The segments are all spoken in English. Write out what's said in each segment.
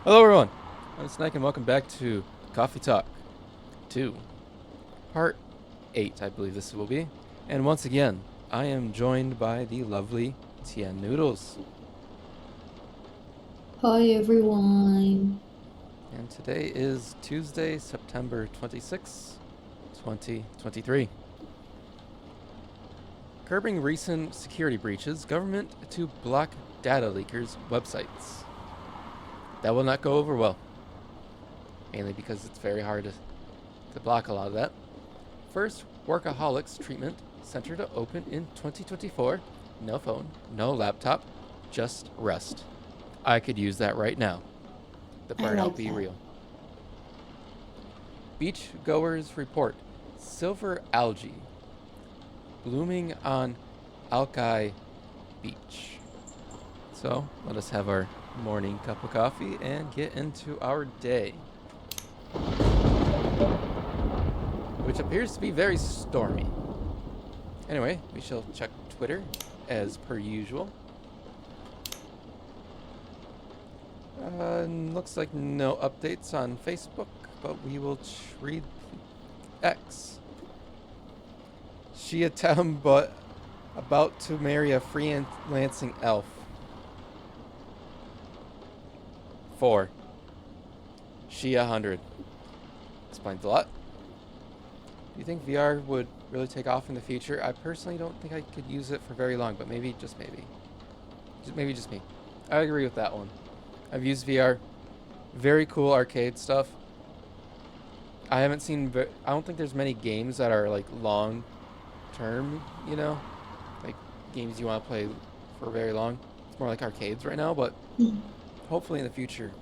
Hello, everyone. I'm Snake, and welcome back to Coffee Talk 2, Part 8, I believe this will be. And once again, I am joined by the lovely Tinnenoodles. Hi everyone. And today is Tuesday, September 26, 2023. Curbing recent security breaches, government to block data leakers' websites. That will not go over well, mainly because it's very hard to block a lot of that. First Workaholics Treatment Center to open in 2024. No phone, no laptop, just rest. I could use that right now. The I burnout like be that. real. Beach goers report silver algae blooming on Alki Beach. So let us have our morning cup of coffee and get into our day, which appears to be very stormy. Anyway, we shall check Twitter as per usual. Looks like no updates on Facebook, but we will read X. Shia Town, but about to marry a freelancing elf. 4. Shia 100. Explains a lot. Do you think VR would really take off in the future? I personally don't think I could use it for very long, but maybe, just maybe. Maybe just me. I agree with that one. I've used VR. Very cool arcade stuff. I haven't seen. I don't think there's many games that are like long term. Like games you want to play for very long. It's more like arcades right now, but hopefully in the future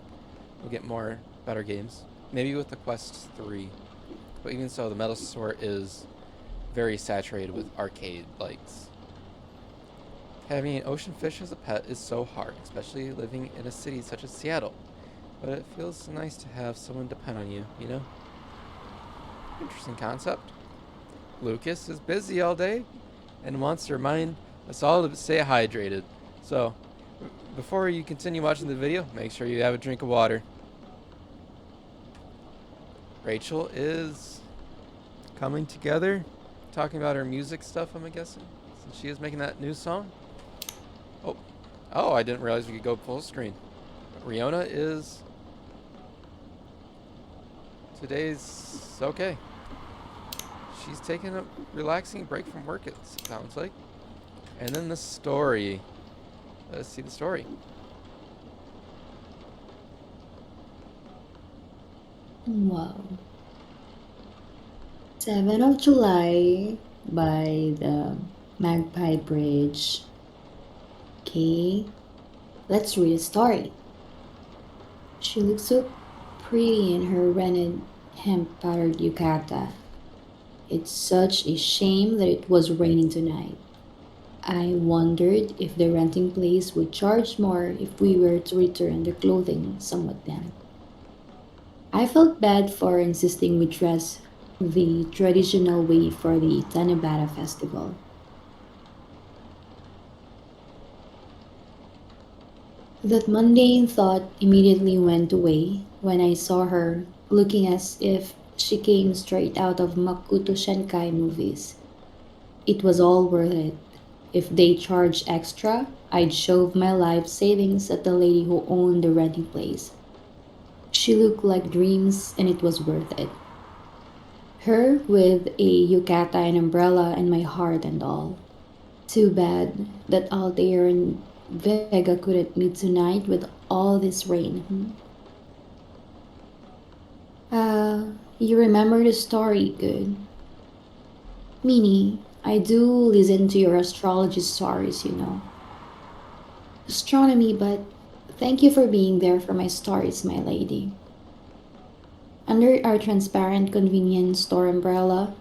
we'll get more better games. Maybe with the Quest 3. But even so, the Metal Sword is very saturated with arcade likes. Having an ocean fish as a pet is so hard, especially living in a city such as Seattle. But it feels nice to have someone depend on you? Interesting concept. Lucas is busy all day and wants to remind us all to stay hydrated. So, before you continue watching the video, make sure you have a drink of water. Rachel is coming together, talking about her music stuff, I'm guessing, since she is making that new song. Oh, I didn't realize we could go full screen. Riona is today's okay. She's taking a relaxing break from work, it sounds like. And then the story. Let's see the story. Wow. 7th of July by the Magpie Bridge. Okay, let's read the story. She looks so pretty in her rented hemp powdered yukata. It's such a shame that it was raining tonight. I wondered if the renting place would charge more if we were to return the clothing somewhat damp. I felt bad for insisting we dress the traditional way for the Tanabata festival. That mundane thought immediately went away when I saw her looking as if she came straight out of Makoto Shinkai movies. It was all worth it. If they charged extra, I'd shove my life savings at the lady who owned the renting place. She looked like dreams and it was worth it. Her with a yukata and umbrella and my heart and all. Too bad that Altair and Vega couldn't meet tonight with all this rain. You remember the story good. Mini, I do listen to your astrology stories. Astronomy, but thank you for being there for my stories, my lady. Under our transparent convenience store umbrella,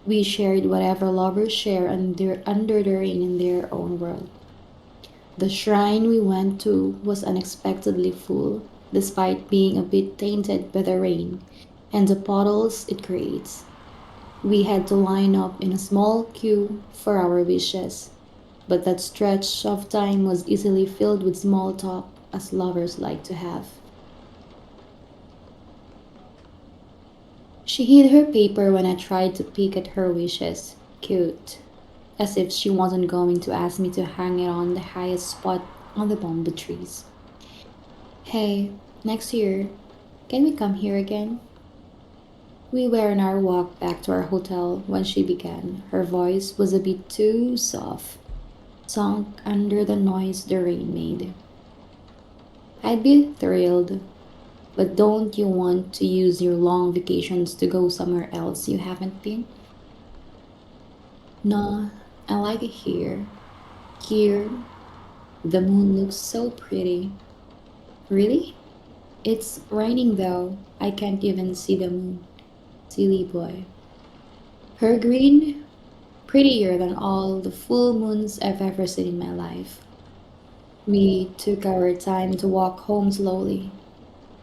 we shared whatever lovers share under the rain in their own world. The shrine we went to was unexpectedly full, despite being a bit tainted by the rain and the puddles it creates. We had to line up in a small queue for our wishes, but that stretch of time was easily filled with small talk, as lovers like to have. She hid her paper when I tried to peek at her wishes. Cute. As if she wasn't going to ask me to hang it on the highest spot on the bamboo trees. Hey, next year, can we come here again? We were on our walk back to our hotel when she began. Her voice was a bit too soft, sunk under the noise the rain made. I'd be thrilled, but don't you want to use your long vacations to go somewhere else you haven't been? No, I like it here. Here, the moon looks so pretty. Really? It's raining though. I can't even see the moon. Silly boy. Her green, prettier than all the full moons I've ever seen in my life. We took our time to walk home slowly,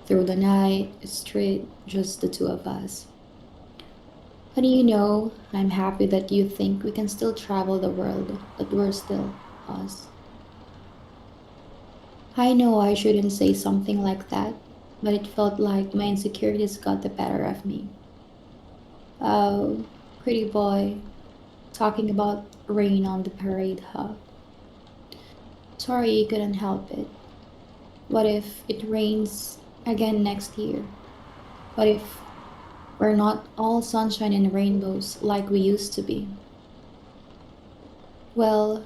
through the night, straight, just the two of us. But I'm happy that you think we can still travel the world, that we're still us. I know I shouldn't say something like that, but it felt like my insecurities got the better of me. Oh, pretty boy, talking about rain on the parade, huh? Sorry you couldn't help it. What if it rains again next year? What if we're not all sunshine and rainbows like we used to be? Well,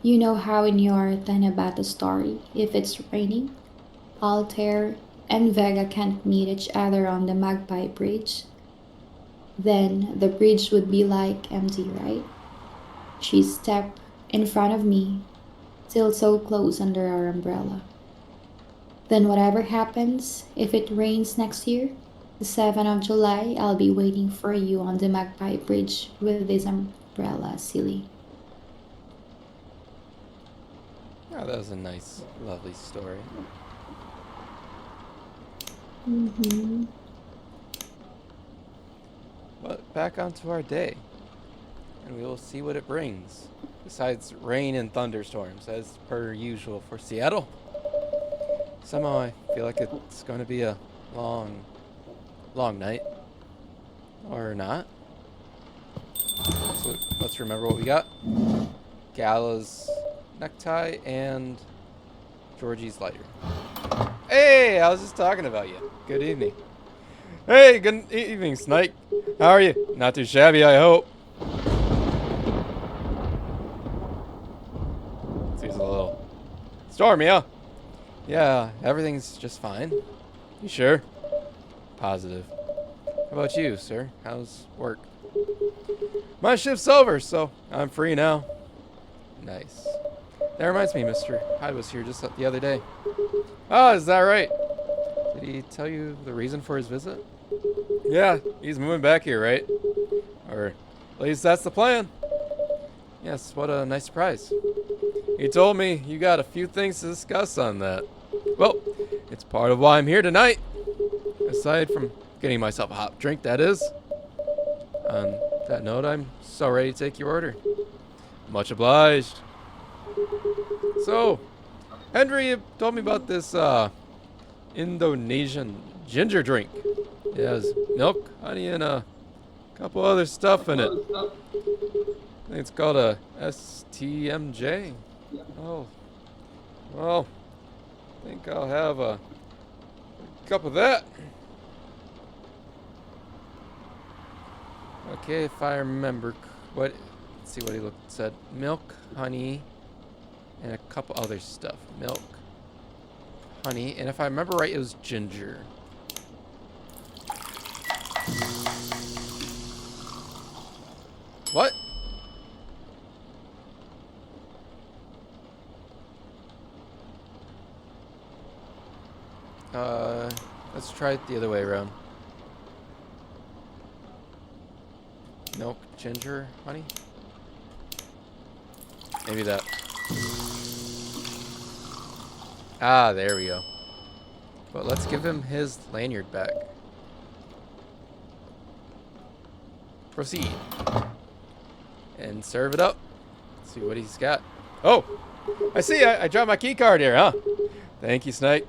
you know how in your Tanabata story, if it's raining, Altair and Vega can't meet each other on the Magpie Bridge? Then the bridge would be like empty, right? She stepped in front of me, still so close under our umbrella. Then whatever happens, if it rains next year, the 7th of July, I'll be waiting for you on the Magpie Bridge with this umbrella, silly. Oh, that was a nice, lovely story. Mm-hmm. But back onto our day, and we will see what it brings. Besides rain and thunderstorms, as per usual for Seattle. Somehow I feel like it's going to be a long, long night. Or not. So let's remember what we got. Gala's necktie and Georgie's lighter. Hey, I was just talking about you. Good evening. Hey, good evening, Snake. How are you? Not too shabby, I hope. Seems a little stormy, huh? Yeah, everything's just fine. You sure? Positive. How about you, sir? How's work? My shift's over, so I'm free now. Nice. That reminds me, Mr. Hyde was here just the other day. Oh, is that right? Did he tell you the reason for his visit? Yeah, he's moving back here, right? Or at least that's the plan. Yes, what a nice surprise. He told me you got a few things to discuss on that. Well, it's part of why I'm here tonight. Aside from getting myself a hot drink, that is. On that note, I'm so ready to take your order. Much obliged. So, Henry told me about this Indonesian ginger drink. It has milk, honey, and a couple other stuff in it. I think it's called a STMJ. Oh, well, I think I'll have a cup of that. Okay, if I remember let's see what he said. Milk, honey, and a couple other stuff. Milk, honey, and if I remember right, it was ginger. What? Let's try it the other way around. Milk, ginger, honey? Maybe that. Ah, there we go. But let's give him his lanyard back. Proceed. And serve it up. Let's see what he's got. Oh! I see, I dropped my key card here, huh? Thank you, Snake.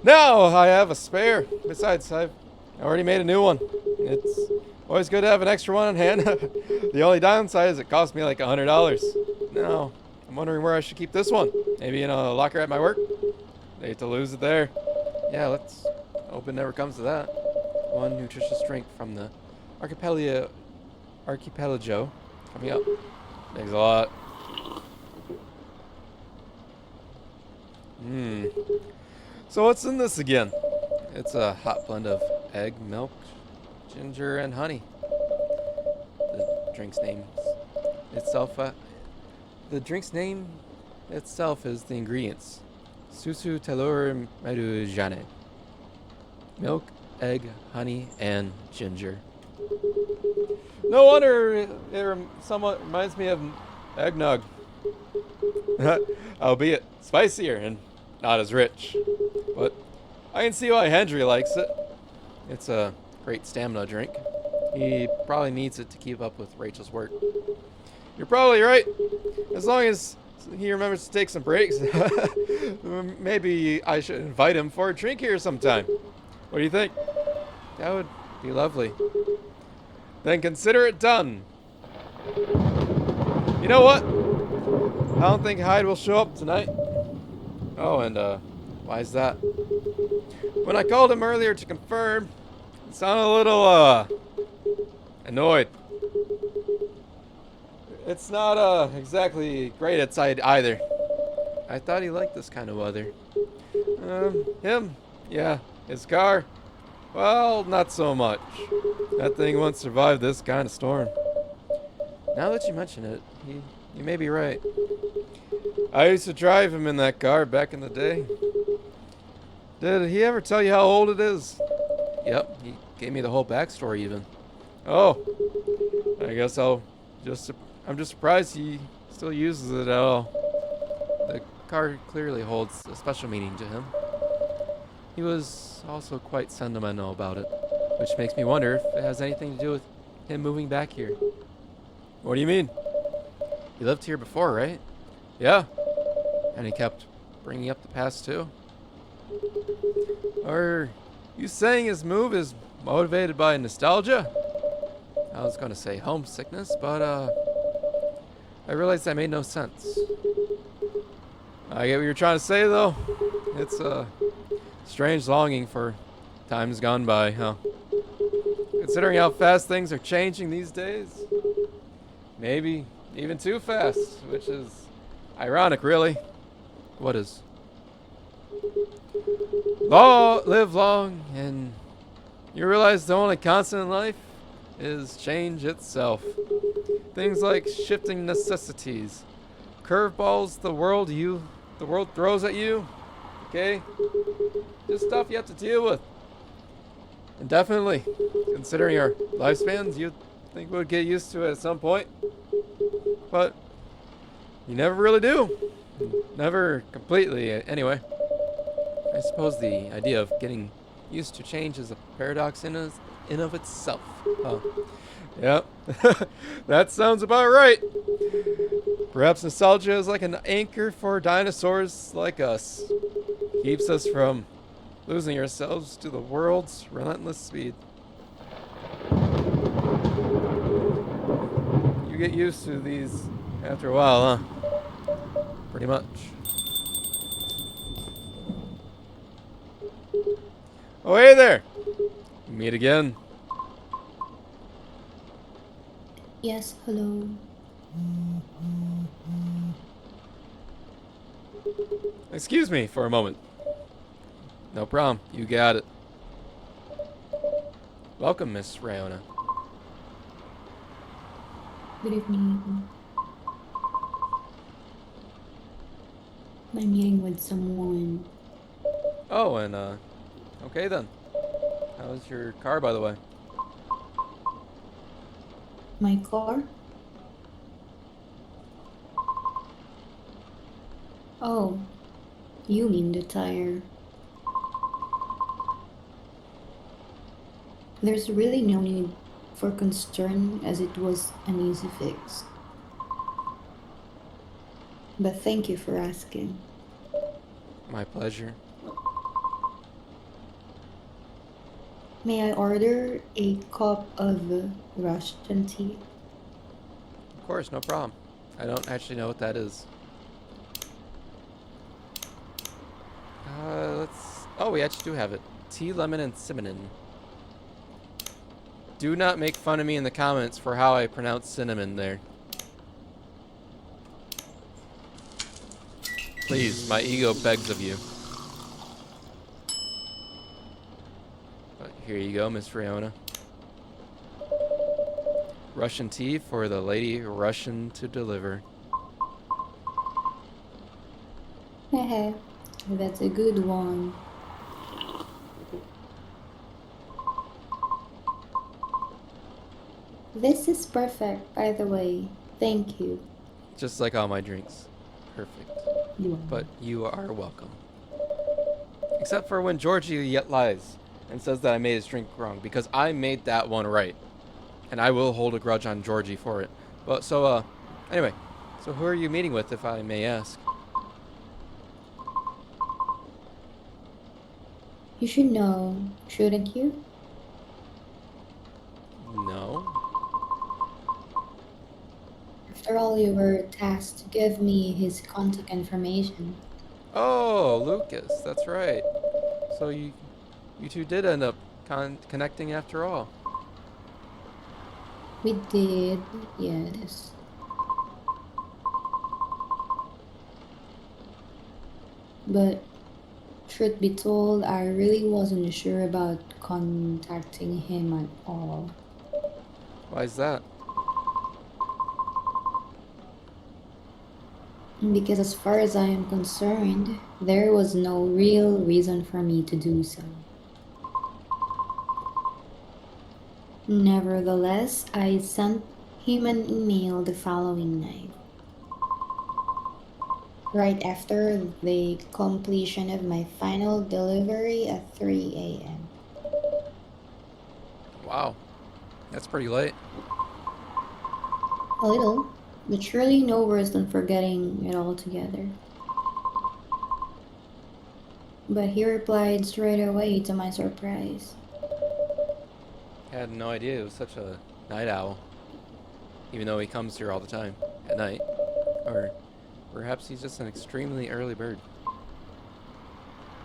Now I have a spare. Besides, I've already made a new one. It's always good to have an extra one on hand. The only downside is it cost me like $100. No, I'm wondering where I should keep this one. Maybe in a locker at my work? I hate to lose it there. Yeah, let's hope it never comes to that. One nutritious drink from the archipelago coming up. Thanks a lot. So what's in this again? It's a hot blend of egg, milk, ginger, and honey. The drink's name itself, the drink's name itself is the ingredients. Susu telur medujane. Milk, egg, honey, and ginger. No wonder it somewhat reminds me of eggnog. Albeit spicier and not as rich. But I can see why Hendry likes it. It's a great stamina drink. He probably needs it to keep up with Rachel's work. You're probably right. As long as he remembers to take some breaks, maybe I should invite him for a drink here sometime. What do you think? That would be lovely. Then consider it done. You know what? I don't think Hyde will show up tonight. Oh, and why is that? When I called him earlier to confirm, it sounded a little annoyed. It's not exactly great outside either. I thought he liked this kind of weather. Him? Yeah. His car? Well, not so much. That thing won't survive this kind of storm. Now that you mention it, you may be right. I used to drive him in that car back in the day. Did he ever tell you how old it is? Yep, he gave me the whole backstory even. Oh, I guess I'm just surprised he still uses it at all. The car clearly holds a special meaning to him. He was also quite sentimental about it, which makes me wonder if it has anything to do with him moving back here. What do you mean? He lived here before, right? Yeah. And he kept bringing up the past too? Are you saying his move is motivated by nostalgia? I was going to say homesickness, but I realized that made no sense. I get what you're trying to say, though. It's a strange longing for times gone by, huh? Considering how fast things are changing these days. Maybe even too fast, which is ironic, really. What is? Live long, and you realize the only constant in life is change itself. Things like shifting necessities, curveballs the world throws at you. Okay, just stuff you have to deal with. And definitely, considering our lifespans, you'd think we'd get used to it at some point. But you never really do. Never completely, anyway. I suppose the idea of getting used to change is a paradox in of itself. Yep, that sounds about right. Perhaps nostalgia is like an anchor for dinosaurs like us. Keeps us from losing ourselves to the world's relentless speed. You get used to these after a while, huh? Pretty much. Oh, hey there! Meet again. Yes, hello. Excuse me for a moment. No problem. You got it. Welcome, Miss Rayona. Good evening. I'm meeting with someone. Oh, and okay then. How's your car, by the way? My car? Oh, you mean the tire. There's really no need for concern as it was an easy fix. But thank you for asking. My pleasure. May I order a cup of Russian tea? Of course, no problem. I don't actually know what that is. Let's... Oh, we actually do have it. Tea, lemon, and cinnamon. Do not make fun of me in the comments for how I pronounce cinnamon there. Please, my ego begs of you. But here you go, Miss Riona. Russian tea for the lady Russian to deliver. Hehe, that's a good one. This is perfect, by the way. Thank you. Just like all my drinks. Perfect. You But you are welcome. Except for when Georgie yet lies and says that I made his drink wrong, because I made that one right. And I will hold a grudge on Georgie for it. But so, anyway. So who are you meeting with, if I may ask? You should know, shouldn't you? No. After all, you were tasked to give me his contact information. Oh, Lucas, that's right. So you two did end up connecting after all. We did, yes. But truth be told, I really wasn't sure about contacting him at all. Why is that? Because as far as I am concerned, there was no real reason for me to do so. Nevertheless, I sent him an email the following night, right after the completion of my final delivery at 3 a.m. Wow. That's pretty late. A little, but surely no worse than forgetting it altogether. But he replied straight away to my surprise. I had no idea it was such a night owl. Even though he comes here all the time at night. Or perhaps he's just an extremely early bird.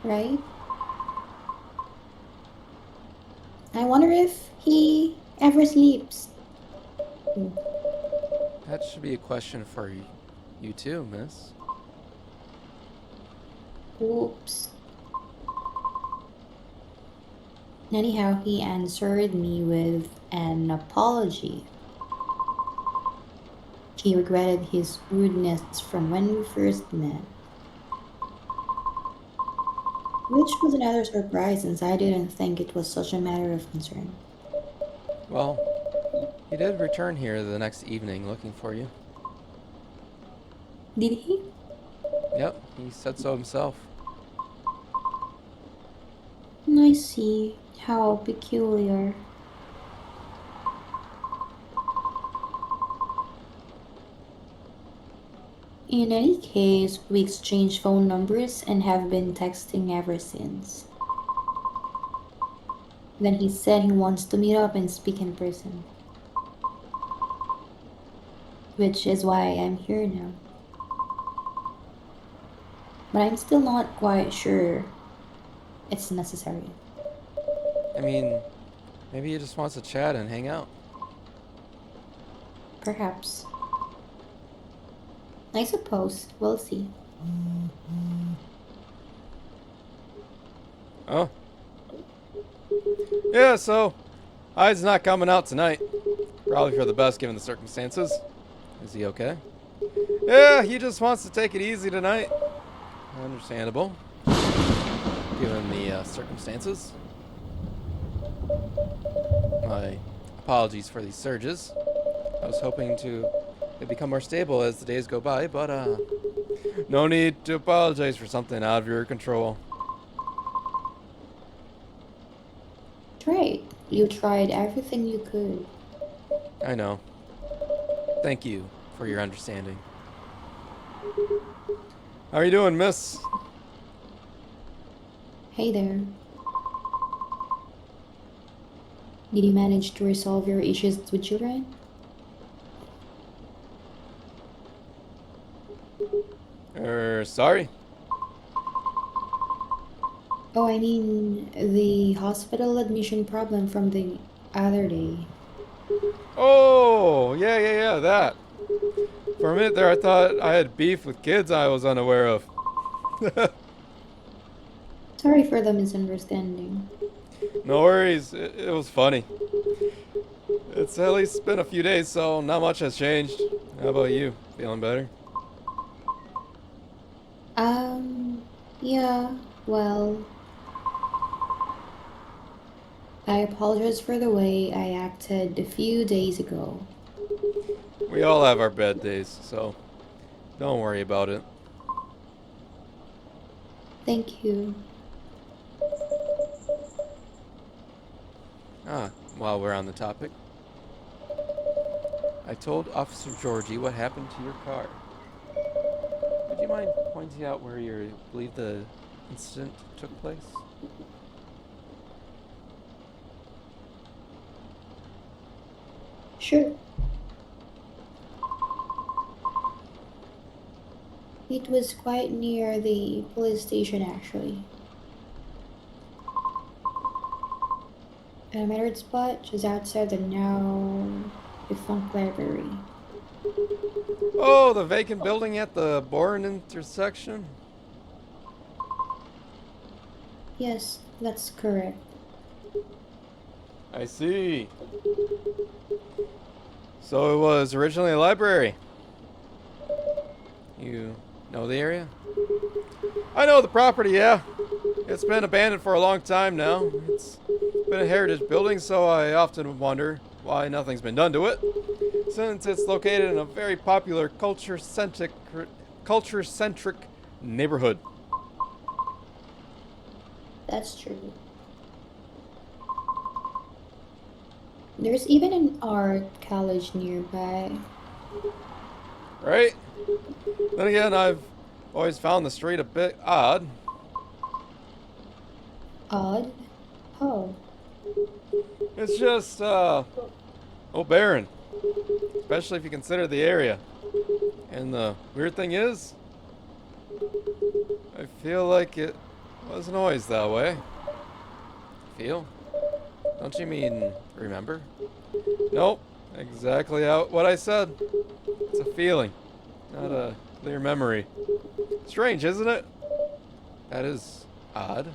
Right? I wonder if he ever sleeps. That should be a question for you too, miss. Oops. Anyhow, he answered me with an apology. He regretted his rudeness from when we first met. Which was another surprise since I didn't think it was such a matter of concern. Well, he did return here the next evening looking for you. Did he? Yep, he said so himself. I see. How peculiar. In any case, we exchanged phone numbers and have been texting ever since. Then he said he wants to meet up and speak in person, which is why I'm here now. But I'm still not quite sure it's necessary. I mean, maybe he just wants to chat and hang out. Perhaps. I suppose. We'll see. Oh. Yeah, so Hyde's not coming out tonight. Probably for the best given the circumstances. Is he okay? Yeah, he just wants to take it easy tonight. Understandable. Given the circumstances. My apologies for these surges. I was hoping to become more stable as the days go by, but no need to apologize for something out of your control. Great. You tried everything you could. I know. Thank you for your understanding. How are you doing, miss? Hey there. Did you manage to resolve your issues with children? Sorry? Oh, I mean the hospital admission problem from the other day. Oh, yeah, that. For a minute there, I thought I had beef with kids I was unaware of. Sorry for the misunderstanding. No worries, it was funny. It's at least been a few days, so not much has changed. How about you? Feeling better? Yeah, well, I apologize for the way I acted a few days ago. We all have our bad days, so don't worry about it. Thank you. While we're on the topic, I told Officer Georgie what happened to your car. Would you mind pointing out where you believe the incident took place? Sure. It was quite near the police station, actually. At a metered spot just outside the now defunct library. Oh, the vacant building at the Bourne intersection? Yes, that's correct. I see. So it was originally a library. You know the area? I know the property, yeah. It's been abandoned for a long time now. It's been a heritage building, so I often wonder why nothing's been done to it. Since it's located in a very popular culture-centric neighborhood. That's true. There's even an art college nearby. Right? Then again, I've always found the street a bit odd. Odd? Oh, It's just, barren. Especially if you consider the area. And the weird thing is, I feel like it wasn't always that way. Feel? Don't you mean remember? Nope. Exactly what I said. It's a feeling, not a clear memory. Strange, isn't it? That is odd.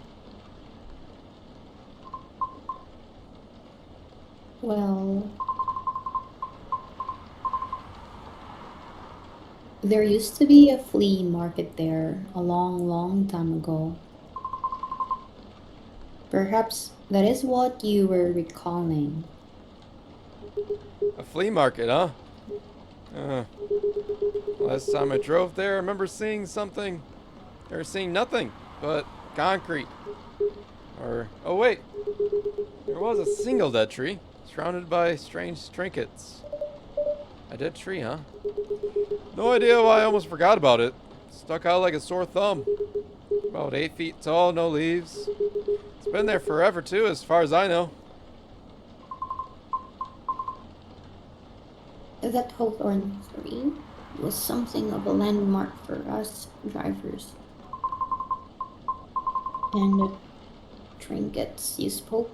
well, there used to be a flea market there a long, long time ago. Perhaps that is what you were recalling. A flea market, huh? Uh, Last time I drove there, I remember seeing something. Or seeing nothing but concrete. Or, oh wait, there was a single dead tree, surrounded by strange trinkets. A dead tree, huh? No idea why I almost forgot about it. Stuck out like a sore thumb. About 8 feet tall, no leaves. It's been there forever too, as far as I know. That Hawthorne tree was something of a landmark for us drivers. And the trinkets you spoke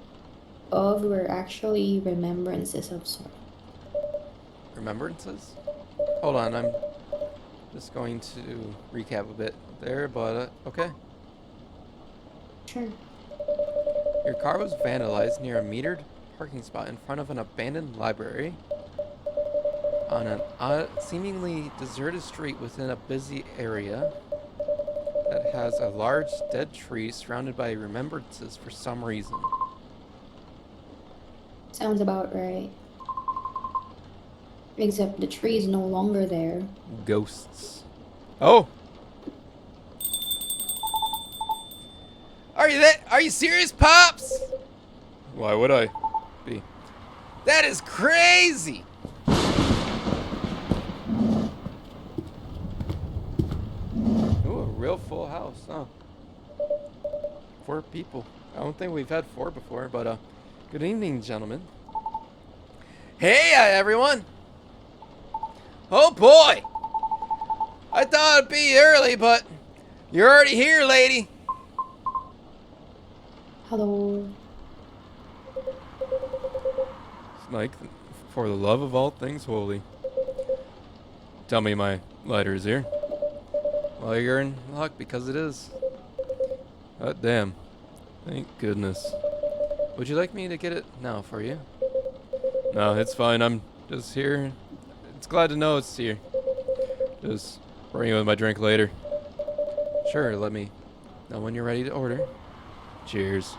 of were actually remembrances of sorts. Remembrances? Hold on, I'm just going to recap a bit there, but okay. Sure. Your car was vandalized near a metered parking spot in front of an abandoned library on an seemingly deserted street within a busy area that has a large dead tree surrounded by remembrances for some reason. Sounds about right. Except the tree is no longer there. Ghosts. Oh, are you serious, Pops? Why would I be? That is crazy! Ooh, a real full house, huh? 4 people. I don't think we've had 4 before, but Good evening, gentlemen. Hey, everyone! Oh boy! I thought it'd be early, but you're already here, lady. Hello. Mike, for the love of all things holy, tell me my lighter is here. Well, you're in luck because it is. God damn. Thank goodness. Would you like me to get it now for you? No, it's fine. I'm just here. It's glad to know it's here. Just bring it with my drink later. Sure, let me know when you're ready to order. Cheers.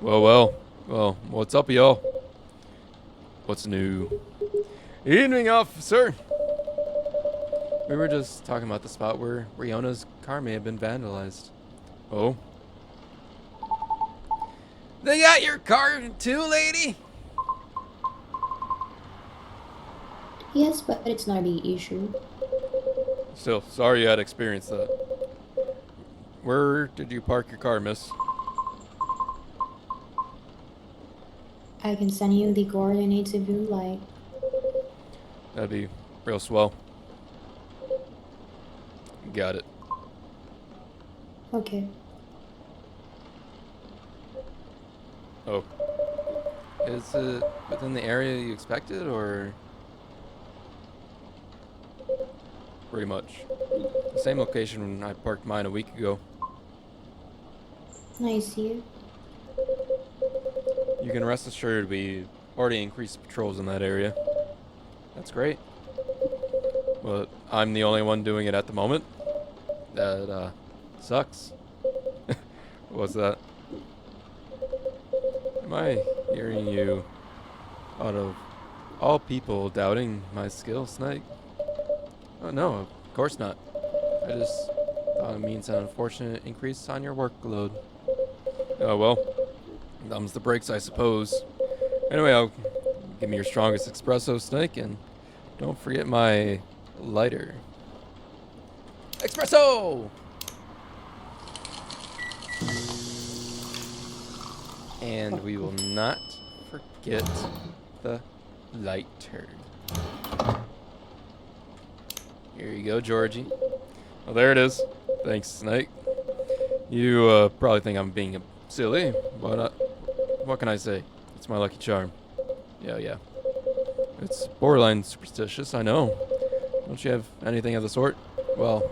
Well, what's up, y'all? What's new? Evening, officer! We were just talking about the spot where Riona's car may have been vandalized. Oh? They got your car too, lady? Yes, but it's not the issue. Still, sorry you had experienced that. Where did you park your car, miss? I can send you the coordinates if you like. That'd be real swell. Got it. Okay. Oh. Is it within the area you expected, or? Pretty much. The same location when I parked mine a week ago. Nice here. You can rest assured we already increased patrols in that area. That's great. But I'm the only one doing it at the moment. That, sucks. What's that? Am I hearing you, out of all people, doubting my skill, Snake? Oh, no, of course not. I just thought it means an unfortunate increase on your workload. Oh, well. Thumbs the brakes, I suppose. Anyway, I'll give me your strongest espresso, Snake, and don't forget my lighter. Espresso! And we will not forget the lighter. Here you go, Georgie. Well, there it is. Thanks, Snake. You probably think I'm being silly, but what can I say? It's my lucky charm. Yeah. It's borderline superstitious, I know. Don't you have anything of the sort? Well,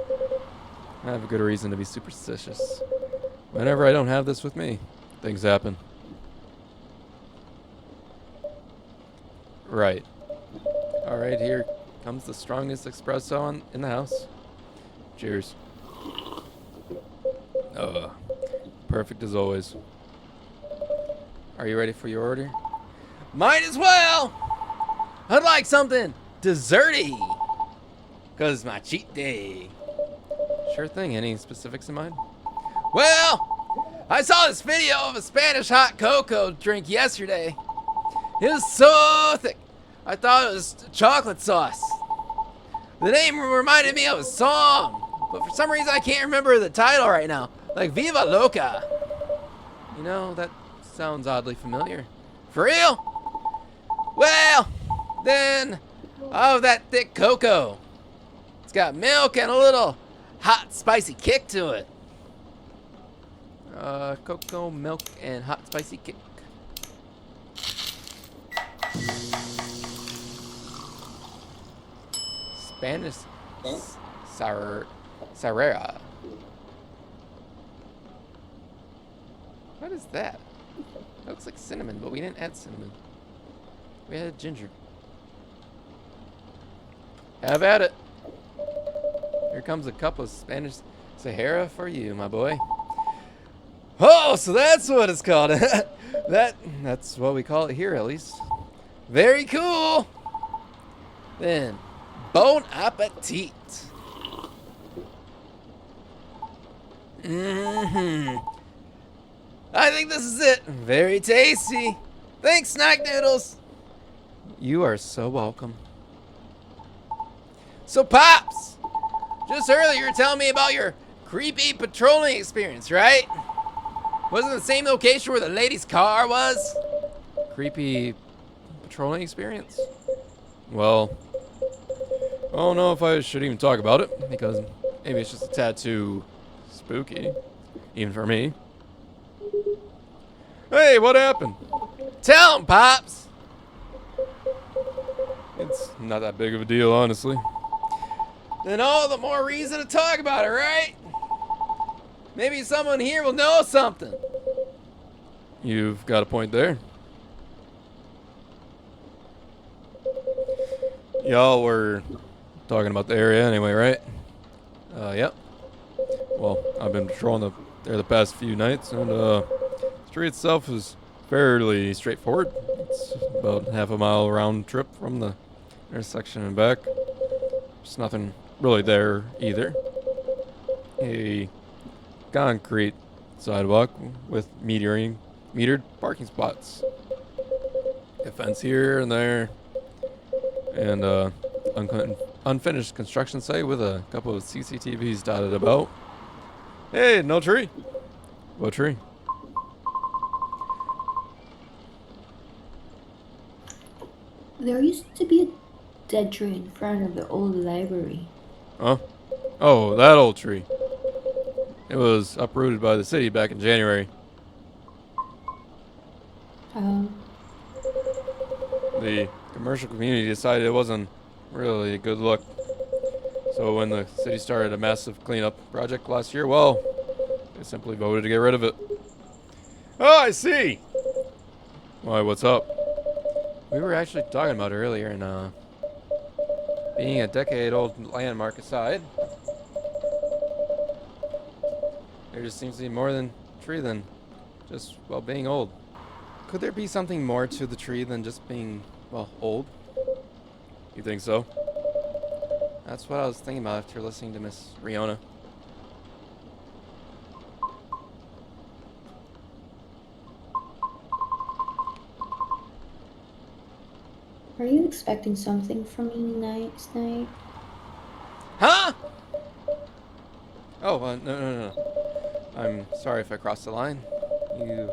I have a good reason to be superstitious. Whenever I don't have this with me, things happen. Right. Alright, here comes the strongest espresso in the house. Cheers. Perfect as always. Are you ready for your order? Might as well! I'd like something desserty. 'Cause my cheat day. Sure thing. Any specifics in mind? Well, I saw this video of a Spanish hot cocoa drink yesterday. It was so thick, I thought it was chocolate sauce. The name reminded me of a song, but for some reason I can't remember the title right now. Like Viva Loca. You know, that sounds oddly familiar. For real? Well, then, oh, that thick cocoa. It's got milk and a little hot, spicy kick to it. Cocoa, milk, and hot, spicy kick. Spanish Sarera. What is that? That looks like cinnamon, but we didn't add cinnamon. We added ginger. Have at it. Here comes a cup of Spanish Sahara for you, my boy. Oh, so that's what it's called. That's what we call it here, at least. Very cool. Then, bon appetit. I think this is it. Very tasty. Thanks, Snack Noodles. You are so welcome. So, Pops, just earlier you were telling me about your creepy patrolling experience, right? Wasn't it the same location where the lady's car was? Creepy patrolling experience? Well, I don't know if I should even talk about it, because maybe it's just a tad too spooky, even for me. Hey, what happened? Tell him, Pops! It's not that big of a deal, honestly. Then all the more reason to talk about it, right? Maybe someone here will know something. You've got a point there. Y'all were talking about the area anyway, right? Yep. Well, I've been patrolling there the past few nights, and the street itself is fairly straightforward. It's about half a mile round trip from the intersection and back. There's nothing really there either. A concrete sidewalk with metered parking spots. A fence here and there, and unfinished construction site with a couple of CCTVs dotted about. Hey, no tree. What tree? There used to be a dead tree in front of the old library. Huh? Oh, that old tree. It was uprooted by the city back in January. Um, The commercial community decided it wasn't really a good look. So when the city started a massive cleanup project last year, well, they simply voted to get rid of it. Oh, I see. Why, what's up? We were actually talking about it earlier, and being a decade-old landmark aside, there just seems to be more than tree than just, well, being old. Could there be something more to the tree than just being, well, old? You think so? That's what I was thinking about after listening to Miss Riona. are you expecting something from me tonight? Huh? Oh, no. I'm sorry if I crossed the line. You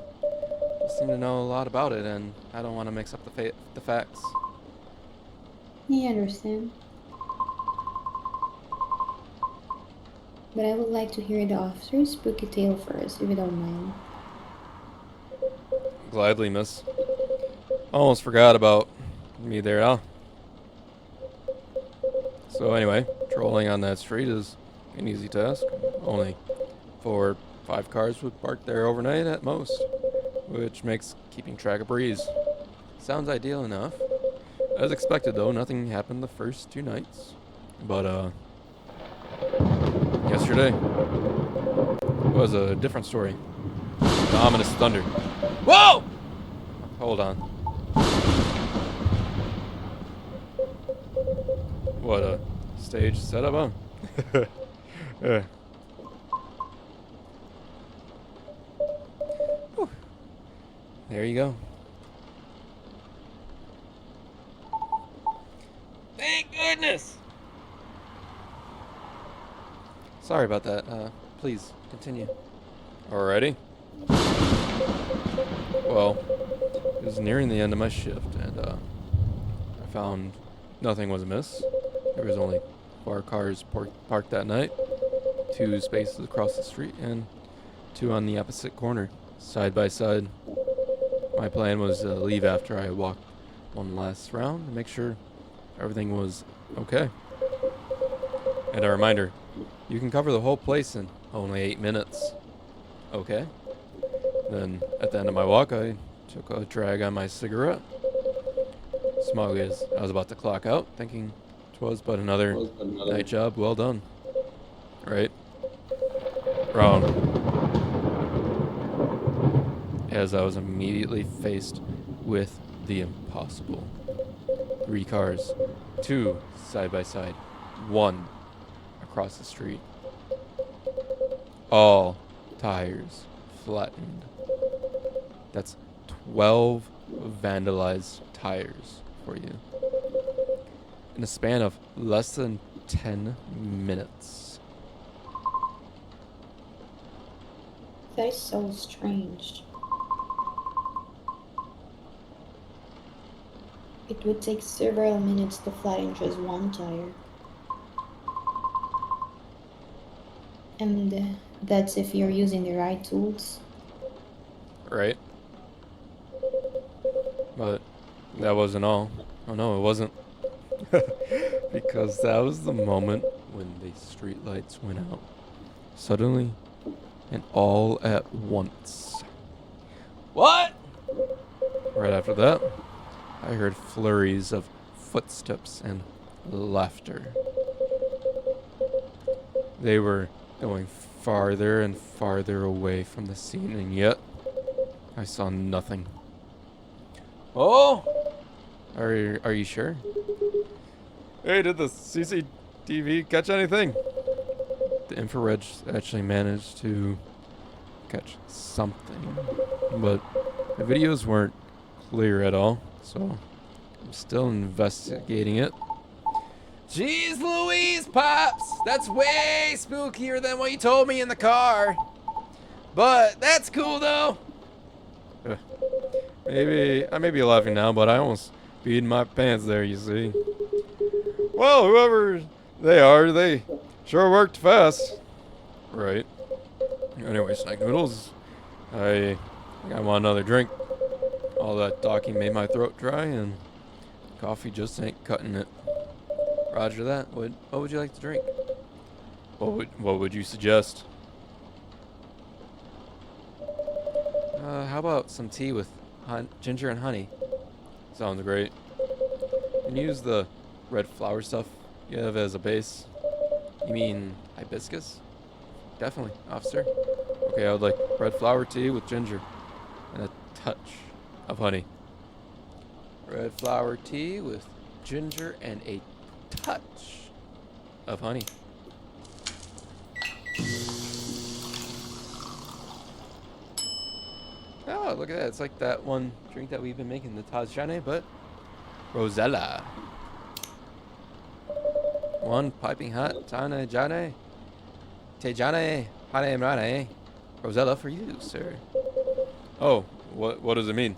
seem to know a lot about it, and I don't want to mix up the facts. I understand. But I would like to hear the officer's spooky tale first, if you don't mind. Gladly, miss. Almost forgot about me there, huh? So anyway, trolling on that street is an easy task. Only 4 or 5 cars would park there overnight at most, which makes keeping track a breeze. Sounds ideal enough. As expected, though, nothing happened the first 2 nights. But, yesterday was a different story. The ominous thunder. Whoa! Hold on. What a stage setup, huh? Yeah. Whew. There you go. Thank goodness! Sorry about that. Please, continue. Alrighty. Well, it was nearing the end of my shift, and I found nothing was amiss. There was only 4 cars parked that night, 2 spaces across the street, and 2 on the opposite corner, side by side. My plan was to leave after I walked one last round to make sure everything was okay. And a reminder, you can cover the whole place in only 8 minutes. Okay? Then, at the end of my walk, I took a drag on my cigarette. Smug as I was about to clock out, thinking 'twas but another night job well done. Right? Wrong. As I was immediately faced with the impossible. 3 cars, 2 side by side, 1 across the street. All tires flattened. That's 12 vandalized tires for you. In a span of less than 10 minutes. That is so strange. It would take several minutes to flatten just one tire. And that's if you're using the right tools. Right? But that wasn't all. Oh no, it wasn't. Because that was the moment when the streetlights went out. Suddenly and all at once. What? Right after that, I heard flurries of footsteps and laughter. They were going farther and farther away from the scene, and yet I saw nothing. Oh, are you sure? Hey, did the CCTV catch anything? The infrared actually managed to catch something, but the videos weren't clear at all, so I'm still investigating it. Jeez Louise, Pops! That's way spookier than what you told me in the car. But that's cool though. I may be laughing now, but I almost peed my pants there, you see. Well, whoever they are, they sure worked fast. Right. Anyway, Snack Noodles, I think I want another drink. All that talking made my throat dry, and coffee just ain't cutting it. Roger that. What would you like to drink? What would you suggest? How about some tea with ginger and honey? Sounds great. And use the red flower stuff you have as a base. You mean hibiscus? Definitely, officer. Okay, I would like red flower tea with ginger and a touch of honey. Red flower tea with ginger and a touch of honey. Oh, look at that. It's like that one drink that we've been making, the Tajane, but Rosella. One piping hot Tane Jane. Tejane Hane Mrane. Rosella for you, sir. Oh, what does it mean?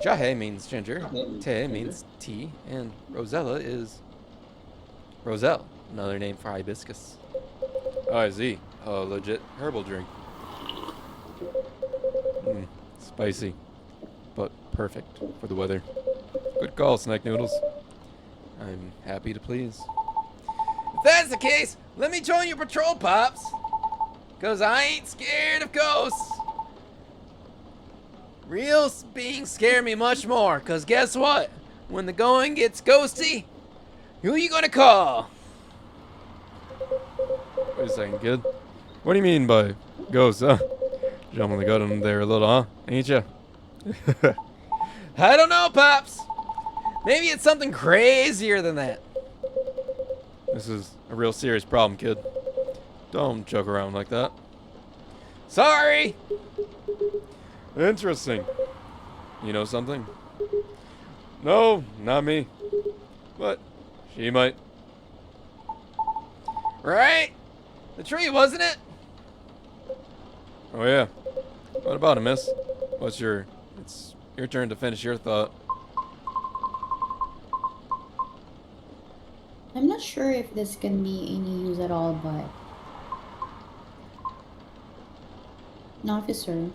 Jahe means ginger, te means tea, and Rosella is Roselle, another name for hibiscus. Oh, I see. A legit herbal drink. Spicy, but perfect for the weather. Good call, Snack Noodles. I'm happy to please. If that's the case, let me join your patrol, Pops. 'Cause I ain't scared of ghosts. Real beings scare me much more, 'cause guess what? When the going gets ghosty, who you gonna call? Wait a second, kid. What do you mean by ghosts, huh? Jumping the gun there a little, huh? Ain't ya? I don't know, Pops. Maybe it's something crazier than that. This is a real serious problem, kid. Don't joke around like that. Sorry! Interesting. You know something? No, not me. But she might. Right? The tree, wasn't it? Oh yeah. What about it, miss? It's your turn to finish your thought. I'm not sure if this can be any use at all, but an officer,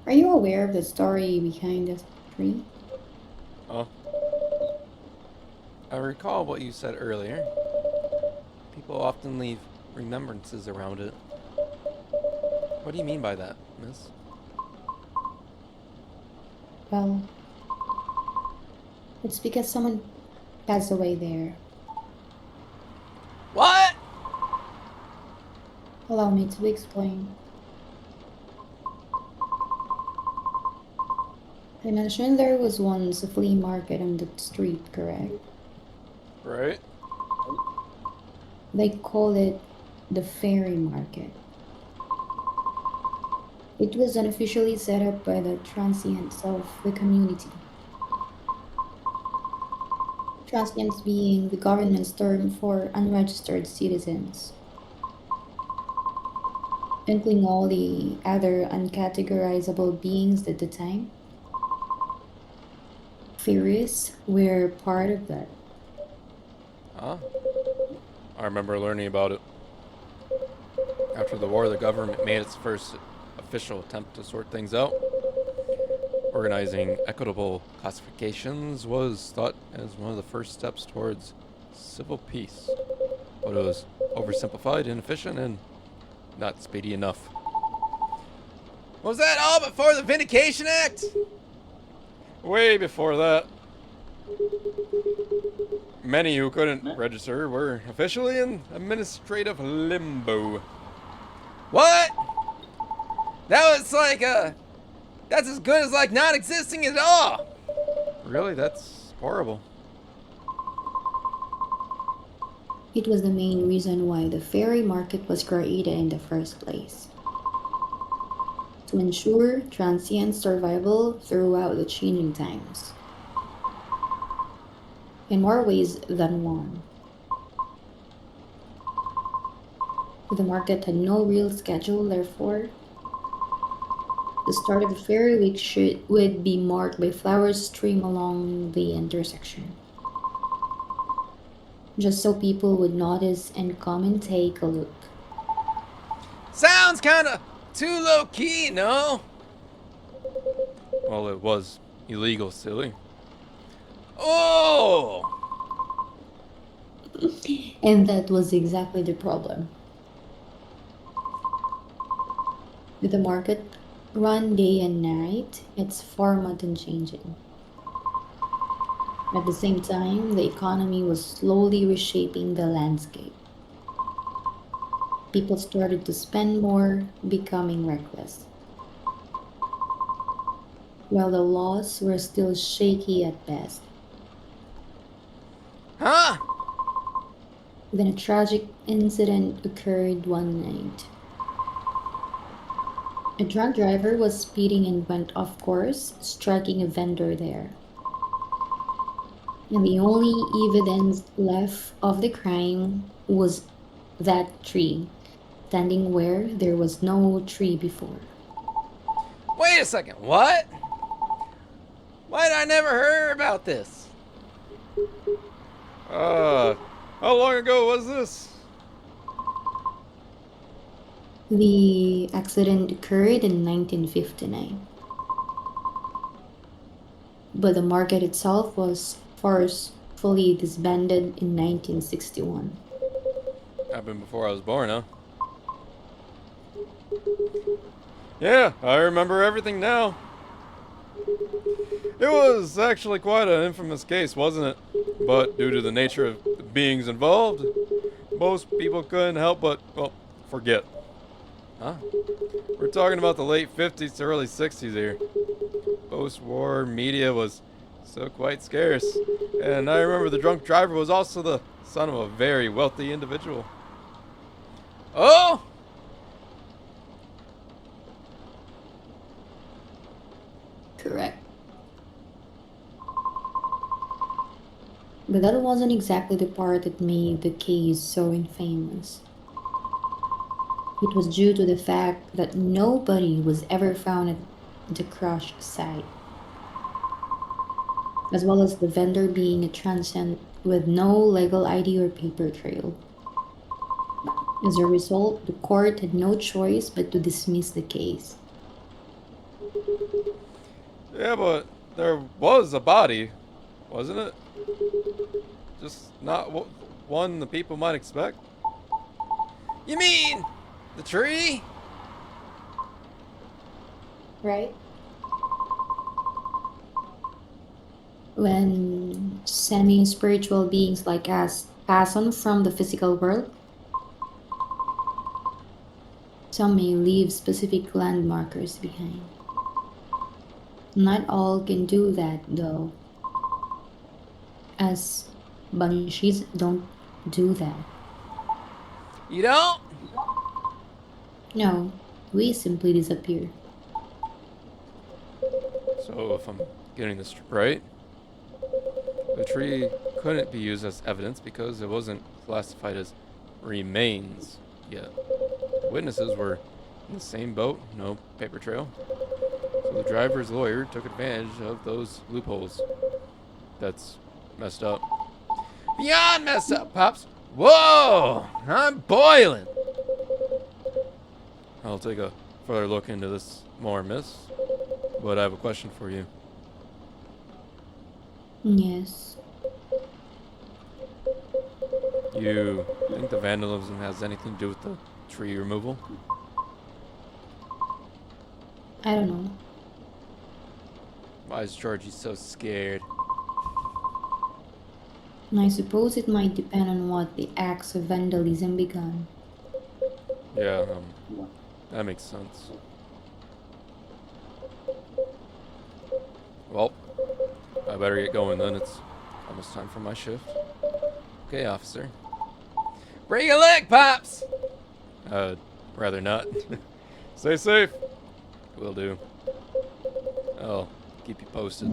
are you aware of the story behind the tree? Oh. I recall what you said earlier. People often leave remembrances around it. What do you mean by that, miss? Well, it's because someone passed away there. What? Allow me to explain. I mentioned there was once a flea market on the street, correct? Right. They call it the fairy market. It was unofficially set up by the transients of the community. Transients being the government's term for unregistered citizens. including all the other uncategorizable beings at the time. Fairies were part of that. Huh? I remember learning about it. After the war, the government made its first official attempt to sort things out. Organizing equitable classifications was thought as one of the first steps towards civil peace, but it was oversimplified, inefficient, and not speedy enough. Was that all before the Vindication Act? Way before that. Many who couldn't register were officially in administrative limbo. What? That was like that's as good as like not existing at all. Really? That's horrible. It was the main reason why the fairy market was created in the first place. To ensure transient survival throughout the changing times. In more ways than one. The market had no real schedule, therefore, the start of the fairy week would be marked by flowers strewn along the intersection. Just so people would notice and come and take a look. Sounds kinda too low key, no? Well, it was illegal, silly. Oh! And that was exactly the problem. With the market run day and night, its format unchanging. At the same time, the economy was slowly reshaping the landscape. People started to spend more, becoming reckless. While the laws were still shaky at best. Huh? Then a tragic incident occurred one night. A drunk driver was speeding and went off course, striking a vendor there. And the only evidence left of the crime was that tree, standing where there was no tree before. Wait a second, what? Why did I never hear about this? How long ago was this? The accident occurred in 1959, but the market itself was forcefully disbanded in 1961. Happened before I was born, huh? Yeah, I remember everything now. It was actually quite an infamous case, wasn't it? But due to the nature of the beings involved, most people couldn't help but, well, forget. Huh? We're talking about the late 50s to early 60s here. Post-war media was so quite scarce. And I remember the drunk driver was also the son of a very wealthy individual. Oh! Correct. But that wasn't exactly the part that made the case so infamous. It was due to the fact that nobody was ever found at the crash site, as well as the vendor being a transient with no legal ID or paper trail. As a result, the court had no choice but to dismiss the case. Yeah, but there was a body, wasn't it? Just not one the people might expect. You mean the tree? Right? When semi spiritual beings like us pass on from the physical world, some may leave specific landmarkers behind. Not all can do that, though, as banshees don't do that. You don't? No, we simply disappear. So if I'm getting this right, the tree couldn't be used as evidence because it wasn't classified as remains yet. The witnesses were In the same boat, no paper trail. So the driver's lawyer took advantage of those loopholes. That's messed up. Beyond messed up, Pops. Whoa! I'm boiling! I'll take a further look into this more, miss. But I have a question for you. Yes. You think the vandalism has anything to do with the tree removal? I don't know. Why is Georgie so scared? I suppose it might depend on what the acts of vandalism began. Yeah, that makes sense. Well, I better get going then. It's almost time for my shift. Okay, officer. Break a leg, Pops! Rather not. Stay safe. Will do. I'll keep you posted.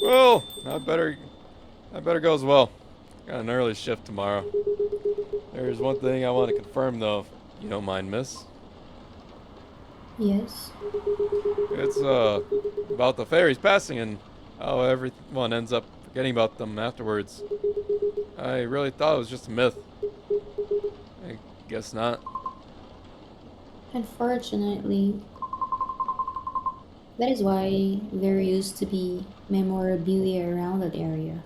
Well, I better go as well. Got an early shift tomorrow. There's one thing I want to confirm though, if you don't mind, miss. Yes. It's about the fairies passing and how everyone ends up forgetting about them afterwards. I really thought it was just a myth. I guess not. Unfortunately, that is why there used to be memorabilia around that area.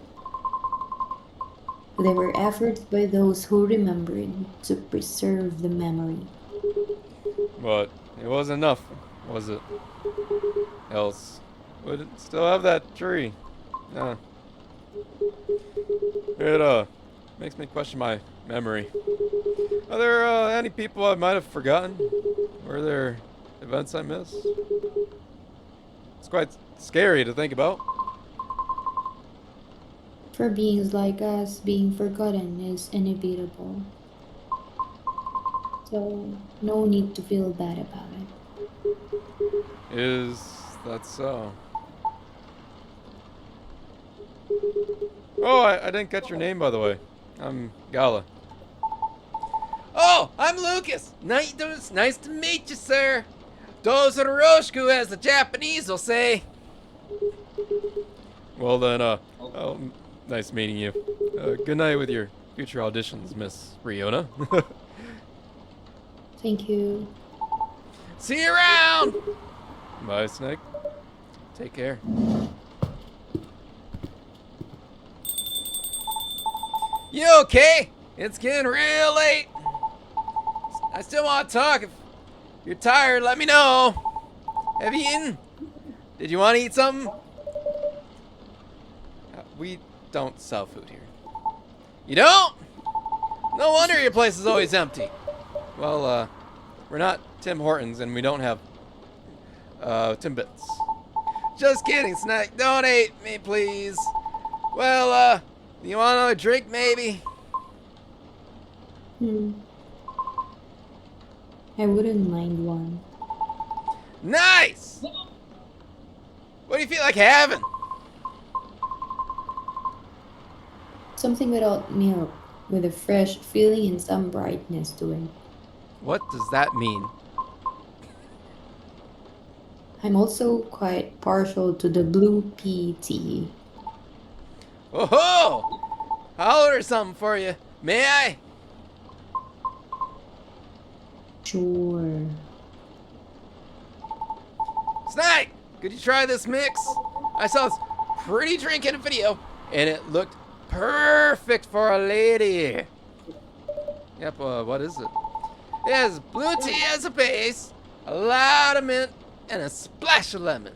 There were efforts by those who remembered to preserve the memory. But it wasn't enough, was it? Else would it still have that tree? Nah. It makes me question my memory. Are there any people I might have forgotten? Were there events I missed? It's quite scary to think about. For beings like us, being forgotten is inevitable. So, no need to feel bad about it. Is that so? Oh, I didn't catch your name, by the way. I'm Gala. Oh, I'm Lucas. Nice to meet you, sir. Dozoroshiku, as the Japanese will say. Well then, oh, nice meeting you. Good night with your future auditions, Miss Riona. Thank you. See you around! Bye, Snake. Take care. You okay? It's getting real late. I still want to talk. If you're tired, let me know. Have you eaten? Did you want to eat something? We don't sell food here. You don't? No wonder your place is always empty. Well, we're not Tim Hortons and we don't have, Timbits. Just kidding, Snack. Don't hate me, please. Well, you want another drink, maybe? I wouldn't mind one. Nice! What do you feel like having? Something without milk, with a fresh feeling and some brightness to it. What does that mean? I'm also quite partial to the blue pea tea. Oh-ho! I'll order something for you. May I? Sure. Snake, could you try this mix? I saw this pretty drink in a video, and it looked perfect for a lady. Yep, what is it? It has blue tea as a base, a lot of mint, and a splash of lemon.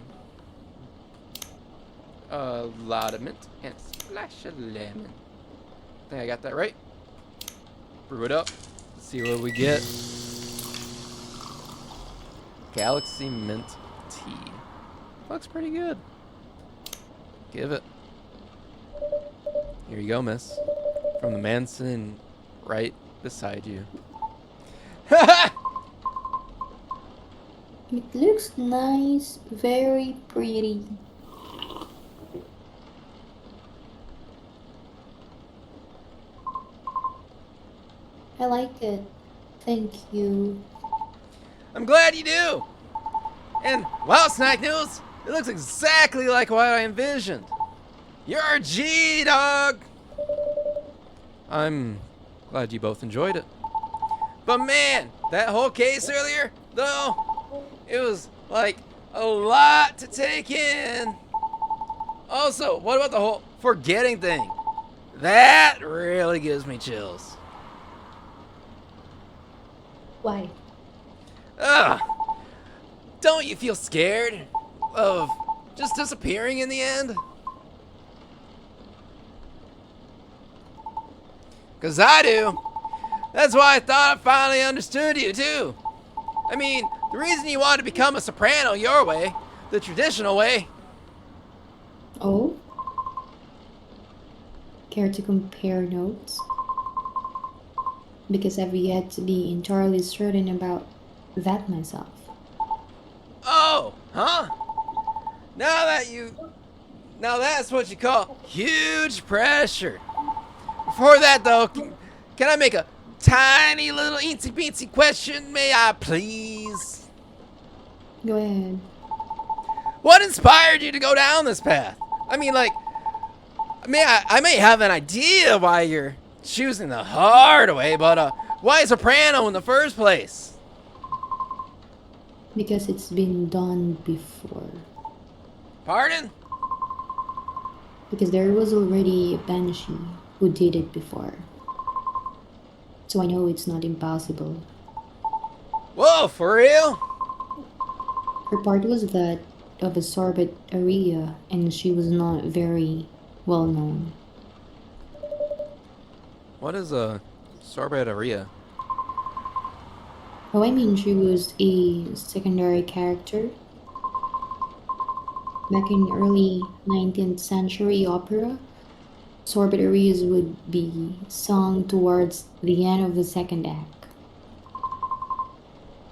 A lot of mint and a splash of lemon. I think I got that right. Brew it up. Let's see what we get. Galaxy Mint Tea. Looks pretty good. Give it. Here you go, miss. From the man sitting right beside you. Ha It looks nice, very pretty. I like it. Thank you. I'm glad you do. And wow, Snack Noodles, it looks exactly like what I envisioned. You're a G, dog. I'm glad you both enjoyed it. But man, that whole case earlier, though, it was like a lot to take in. Also, what about the whole forgetting thing? That really gives me chills. Why? Ugh. Don't you feel scared of just disappearing in the end? Cause I do. That's why I thought I finally understood you too. I mean, the reason you wanted to become a soprano your way, the traditional way. Oh? Care to compare notes? Because I've yet to be entirely certain about that myself. Oh, huh? Now that you Now that's what you call huge pressure. Before that, though, can I make a tiny little eensy beensy question? May I please? Go ahead. What inspired you to go down this path? I mean, like, I may have an idea why you're choosing the hard way, but why soprano in the first place? Because it's been done before. Pardon? Because there was already a banshee who did it before. So I know it's not impossible. Whoa, for real? Her part was that of a sorbet aria, and she was not very well known. What is a sorbeteria? Oh, I mean, she was a secondary character. Back in early 19th century opera, sorbet arias would be sung towards the end of the second act,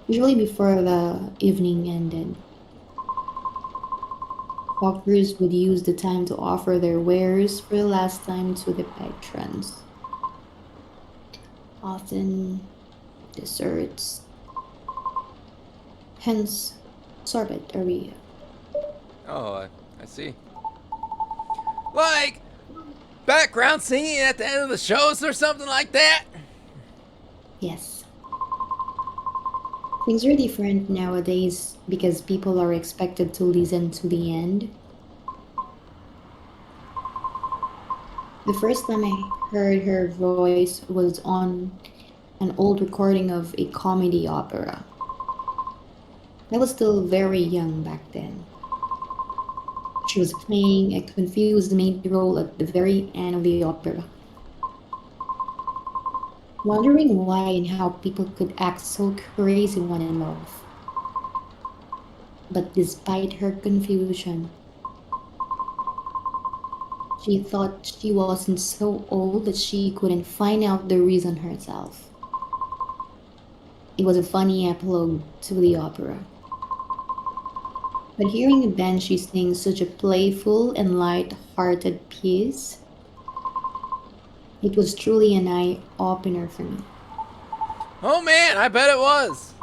usually before the evening ended. Hawkers would use the time to offer their wares for the last time to the patrons. Often desserts, hence sorbet aria. Oh, I see. Like, background singing at the end of the shows or something like that? Yes. Things are different nowadays because people are expected to listen to the end. The first time I heard her voice was on an old recording of a comedy opera. I was still very young back then. She was playing a confused maid role at the very end of the opera, wondering why and how people could act so crazy when in love. But despite her confusion, she thought she wasn't so old that she couldn't find out the reason herself. It was a funny epilogue to the opera. But hearing a banshee sing such a playful and light-hearted piece, it was truly an eye-opener for me. Oh man, I bet it was.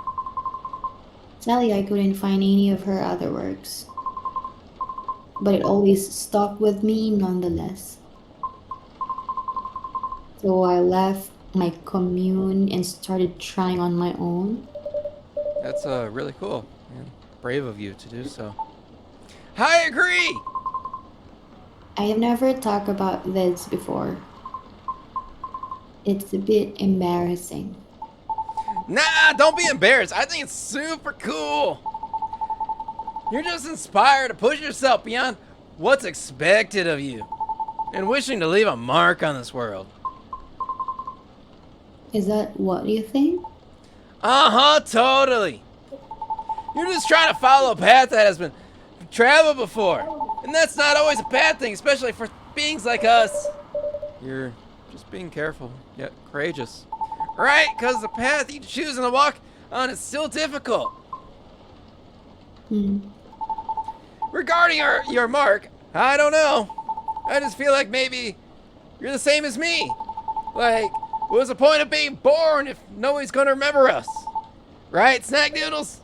Sadly, I couldn't find any of her other works, but it always stuck with me nonetheless. So I left my commune and started trying on my own. That's really cool and brave of you to do so. I agree. I have never talked about this before. It's a bit embarrassing. Nah, don't be embarrassed. I think it's super cool. You're just inspired to push yourself beyond what's expected of you and wishing to leave a mark on this world. Is that what you think? Uh-huh, totally. You're just trying to follow a path that has been traveled before. And that's not always a bad thing, especially for beings like us. You're just being careful, yet courageous. Right? Because the path you choose and to walk on is still difficult. Hmm. Regarding your mark, I don't know. I just feel like maybe you're the same as me. Like, What's the point of being born if nobody's gonna remember us? Right, Snack Noodles?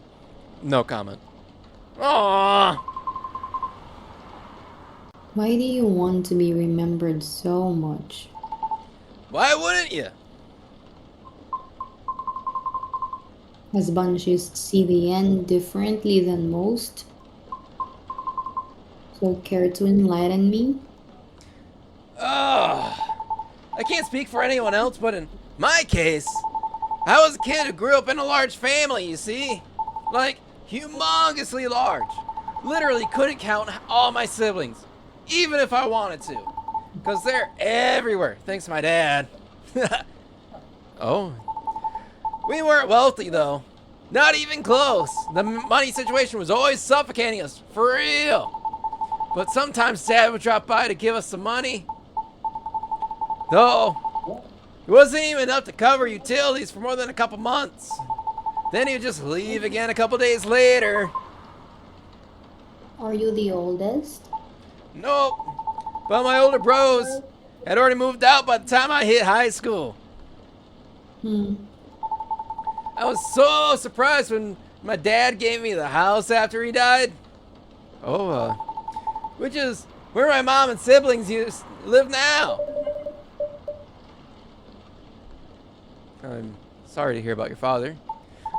No comment. Aww. Why do you want to be remembered so much? Why wouldn't you? As bunches see the end differently than most, so care to enlighten me? Ugh. I can't speak for anyone else, but in my case, I was a kid who grew up in a large family, you see? Like, humongously large. Literally couldn't count all my siblings, even if I wanted to. Because they're everywhere, thanks to my dad. Oh. We weren't wealthy, though. Not even close. The money situation was always suffocating us, for real. But sometimes Dad would drop by to give us some money. Though, it wasn't even enough to cover utilities for more than a couple months. Then he would just leave again a couple days later. Are you the oldest? Nope. But my older bros had already moved out by the time I hit high school. I was so surprised when my dad gave me the house after he died. Oh, which is where my mom and siblings live now. I'm sorry to hear about your father.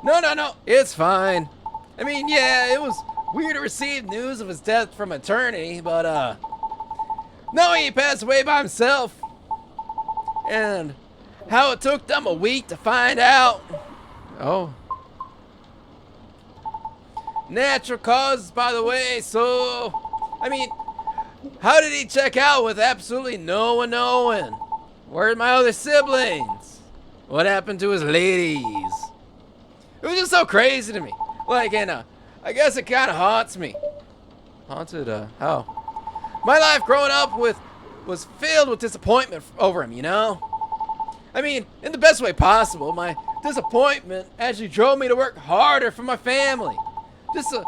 No, it's fine. I mean, yeah, it was weird to receive news of his death from eternity, but, knowing he passed away by himself, and how it took them a week to find out. Oh. Natural causes, by the way, so, I mean, how did he check out with absolutely no one knowing? Where'd my other siblings? What happened to his ladies? It was just so crazy to me. Like, and I guess it kind of haunts me. Haunted, how? My life growing up was filled with disappointment over him, you know? I mean, in the best way possible. My disappointment actually drove me to work harder for my family. Just to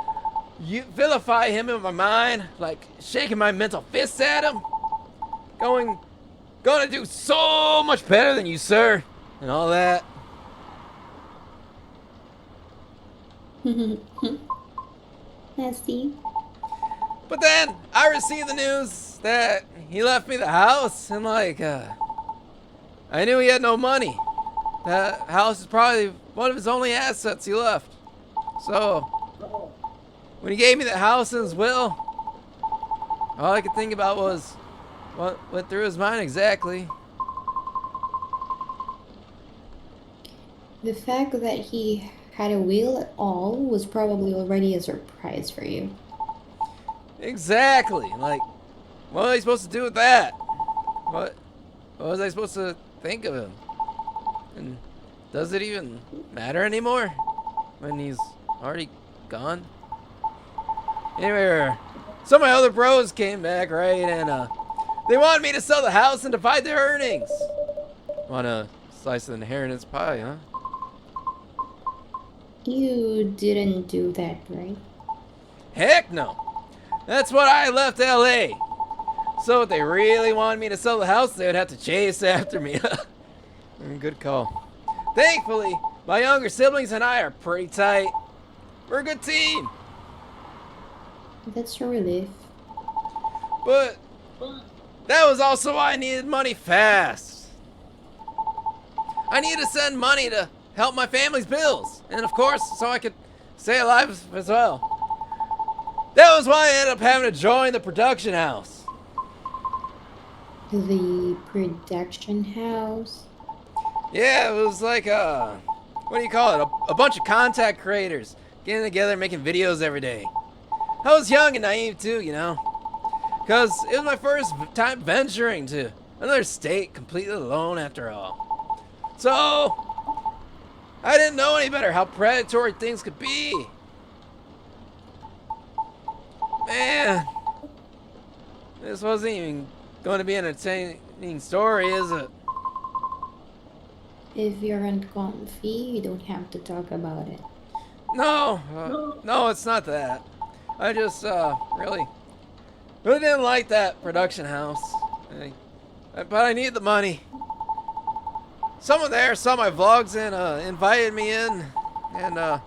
vilify him in my mind, like shaking my mental fists at him. Gonna do so much better than you, sir. And all that. Nasty. But then I received the news that he left me the house, and like, I knew he had no money. That house is probably one of his only assets he left. So, when he gave me the house in his will, all I could think about was what went through his mind exactly. The fact that he had a will at all was probably already a surprise for you. Exactly. Like, what was I supposed to do with that? What was I supposed to think of him? And does it even matter anymore when he's already gone? Anyway, some of my other bros came back, right? And they wanted me to sell the house and divide their earnings. Want a slice of the inheritance pie, huh? You didn't do that, right? Heck no. That's why I left LA. So if they really wanted me to sell the house, they would have to chase after me. Good call. Thankfully, my younger siblings and I are pretty tight. We're a good team. That's a relief. But that was also why I needed money fast. I needed to send money to help my family's bills. And of course, so I could stay alive as well. That was why I ended up having to join the production house. The production house? Yeah, it was like what do you call it? A bunch of content creators getting together making videos every day. I was young and naive too, you know. Because it was my first time venturing to another state completely alone after all. So, I didn't know any better how predatory things could be. Man, this wasn't even going to be an entertaining story, is it? If you're uncomfy, you don't have to talk about it. No, it's not that. I just really didn't like that production house. But I needed the money. someone there saw my vlogs and invited me in. And as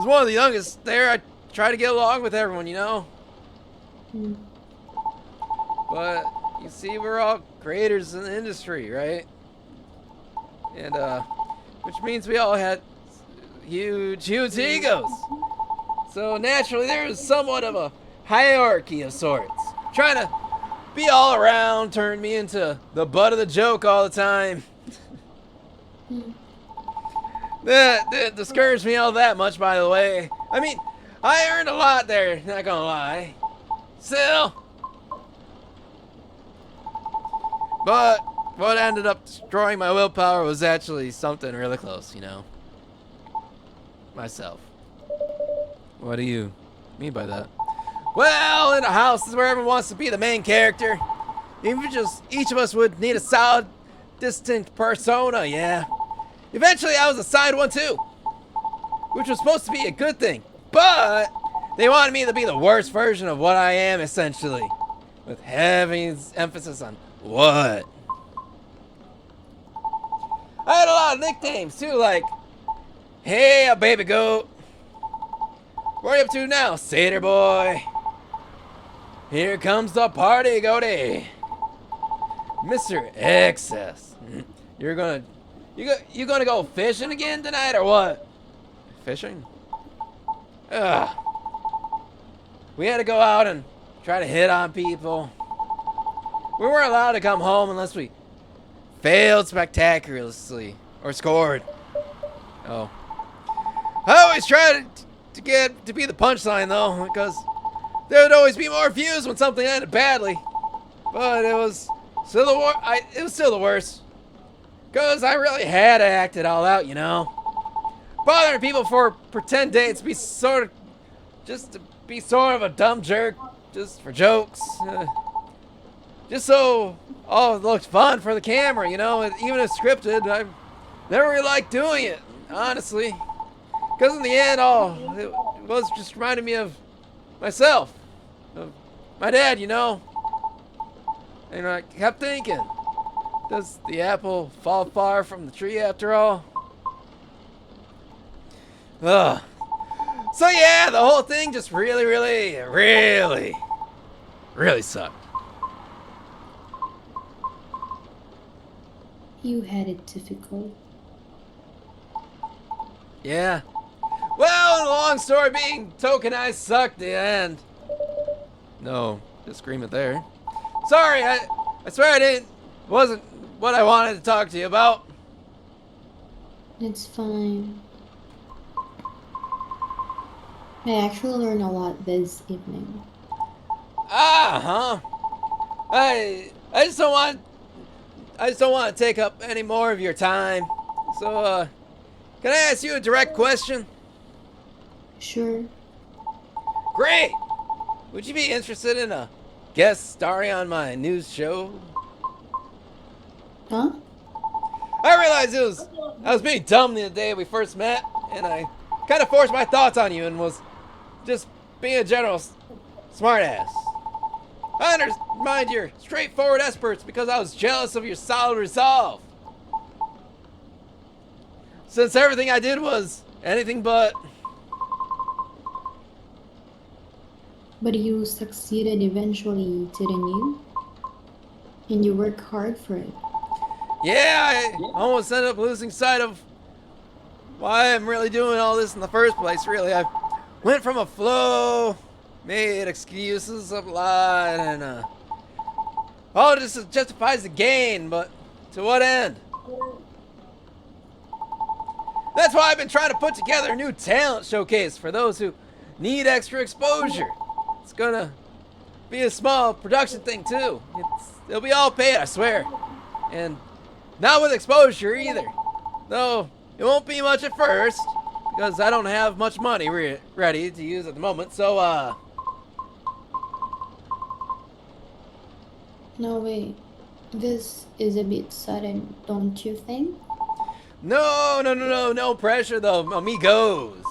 one of the youngest there, I try to get along with everyone, you know? Hmm. But you see, we're all creators in the industry, right? And which means we all had huge egos. So naturally, there was somewhat of a hierarchy of sorts. Trying to be all around turned me into the butt of the joke all the time. Hmm. That discouraged me all that much, by the way. I mean, I earned a lot there, not gonna lie. Still. But what ended up destroying my willpower was actually something really close, you know? Myself. What do you mean by that? Well, in a house is where everyone wants to be the main character. Even if just each of us would need a solid, distinct persona, yeah. Eventually, I was assigned one too, which was supposed to be a good thing. But they wanted me to be the worst version of what I am, essentially, with heavy emphasis on what. I had a lot of nicknames too, like, "Hey, a baby goat." "What are you up to now, Satyr boy?" "Here comes the party, goaty." "Mr. Excess." You're gonna, you gonna go fishing again tonight or what? Fishing? Ugh. We had to go out and try to hit on people. We weren't allowed to come home unless we failed spectacularly or scored. Oh. I always tried to get to be the punchline though, because there would always be more views when something ended badly. But it was still it was still the worst. Because I really had to act it all out, you know. Bothering people for pretend dates just to be sort of a dumb jerk, just for jokes. Just so all it looked fun for the camera, you know. Even if scripted, I never really liked doing it, honestly. Because in the end, it was just reminding me of myself, of my dad, you know. And I kept thinking, does the apple fall far from the tree after all? Ugh. So yeah, the whole thing just really sucked. You had it difficult. Yeah. Well, the long story being, tokenized sucked the end. No disagreement there. Sorry, I swear wasn't what I wanted to talk to you about. It's fine. I actually learned a lot this evening. Huh. I just don't want to take up any more of your time. So, can I ask you a direct question? Sure. Great! Would you be interested in a guest starring on my news show? Huh? I realized I was being dumb the day we first met, and I kind of forced my thoughts on you and was just being a general smartass. I undermined your straightforward experts because I was jealous of your solid resolve. Since everything I did was anything but. But you succeeded eventually, didn't you? And you work hard for it. Yeah, I almost ended up losing sight of why I'm really doing all this in the first place, really. I went from a flow, made excuses a lot, and all this justifies the gain, but to what end? That's why I've been trying to put together a new talent showcase for those who need extra exposure. It's gonna be a small production thing too. It'll be all paid, I swear. And not with exposure either. Though it won't be much at first, because I don't have much money ready to use at the moment, so No, wait. This is a bit sudden, don't you think? No pressure though, amigos.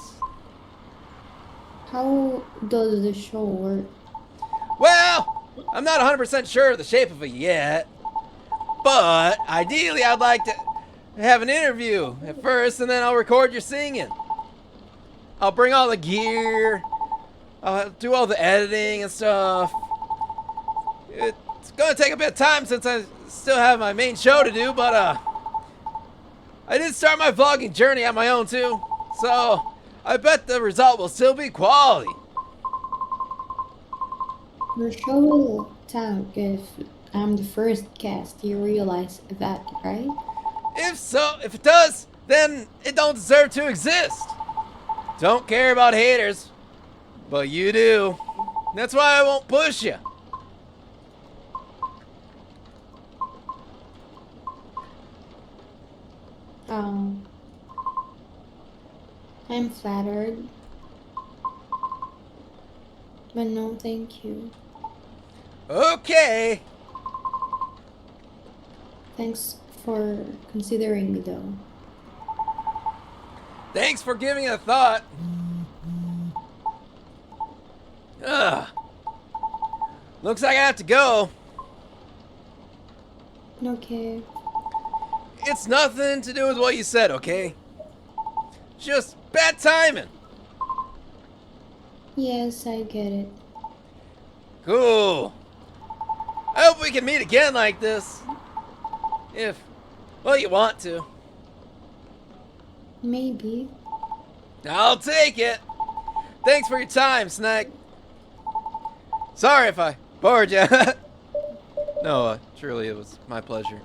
How does the show work? Well, I'm not 100% sure of the shape of it yet, but ideally I'd like to have an interview at first, and then I'll record your singing. I'll bring all the gear. I'll do all the editing and stuff. It's gonna take a bit of time since I still have my main show to do, but I did start my vlogging journey on my own too, so I bet the result will still be quality. Your show will tank if I'm the first guest. You realize that, right? If it does, then it don't deserve to exist. Don't care about haters, but you do. That's why I won't push you. Um, I'm flattered, but no, thank you. Okay. Thanks for considering me, though. Thanks for giving it a thought. Ugh. Looks like I have to go. Okay. It's nothing to do with what you said, okay? Just bad timing. Yes, I get it. Cool. I hope we can meet again like this. If, well, you want to. Maybe. I'll take it. Thanks for your time, Snack. Sorry if I bored you. No, truly, it was my pleasure.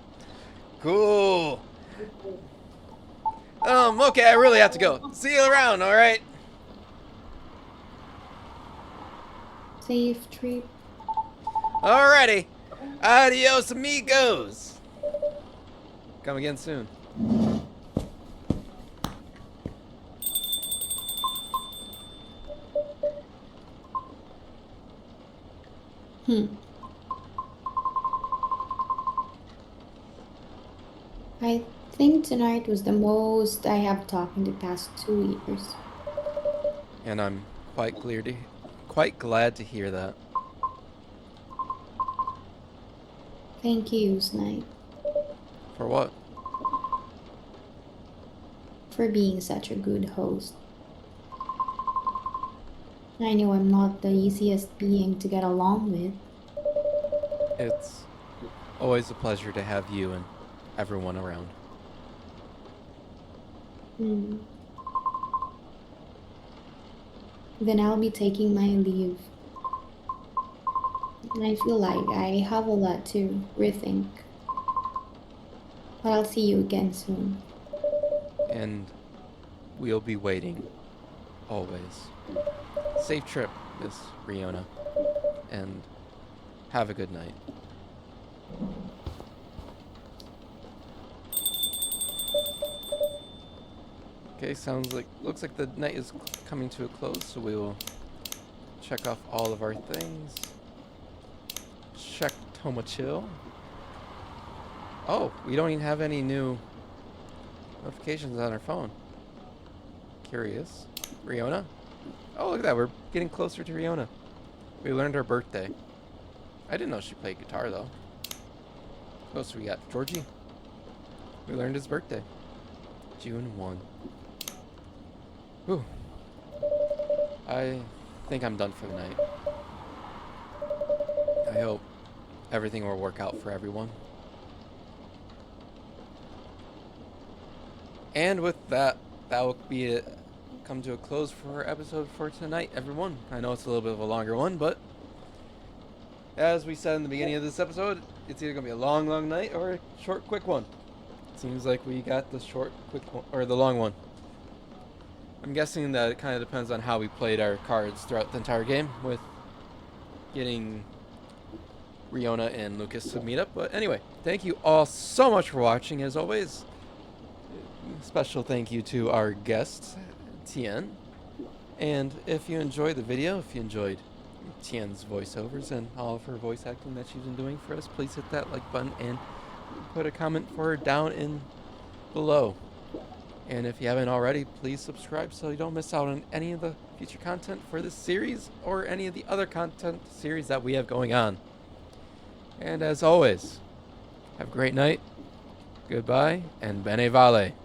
Cool. Okay, I really have to go. See you around, alright? Safe trip. Alrighty. Adios, amigos. Come again soon. I think tonight was the most I have talked in the past 2 years. And I'm quite glad to hear that. Thank you, Snipe, For what? for being such a good host. I know I'm not the easiest being to get along with. It's always a pleasure to have you and everyone around. Hmm. Then I'll be taking my leave. And I feel like I have a lot to rethink. But I'll see you again soon. And we'll be waiting. Always. Safe trip, Miss Riona. And have a good night. Okay, looks like the night is coming to a close, so we will check off all of our things. Check Toma Chill. Oh, we don't even have any new notifications on our phone. Curious. Riona? Oh, look at that. We're getting closer to Riona. We learned her birthday. I didn't know she played guitar, though. Who else we got? Georgie? We learned his birthday. June 1. Whew. I think I'm done for the night. I hope everything will work out for everyone. And with that, that will be it. Come to a close for our episode for tonight, everyone. I know it's a little bit of a longer one, but as we said in the beginning of this episode, it's either going to be a long, long night or a short, quick one. Seems like we got the short, quick one, or the long one. I'm guessing that it kind of depends on how we played our cards throughout the entire game, with getting Riona and Lucas to meet up. But anyway, thank you all so much for watching, as always. Special thank you to our guest, Tien. And if you enjoyed the video, if you enjoyed Tien's voiceovers and all of her voice acting that she's been doing for us, please hit that like button and put a comment for her down in below. And if you haven't already, please subscribe so you don't miss out on any of the future content for this series or any of the other content series that we have going on. And as always, have a great night. Goodbye and bene vale.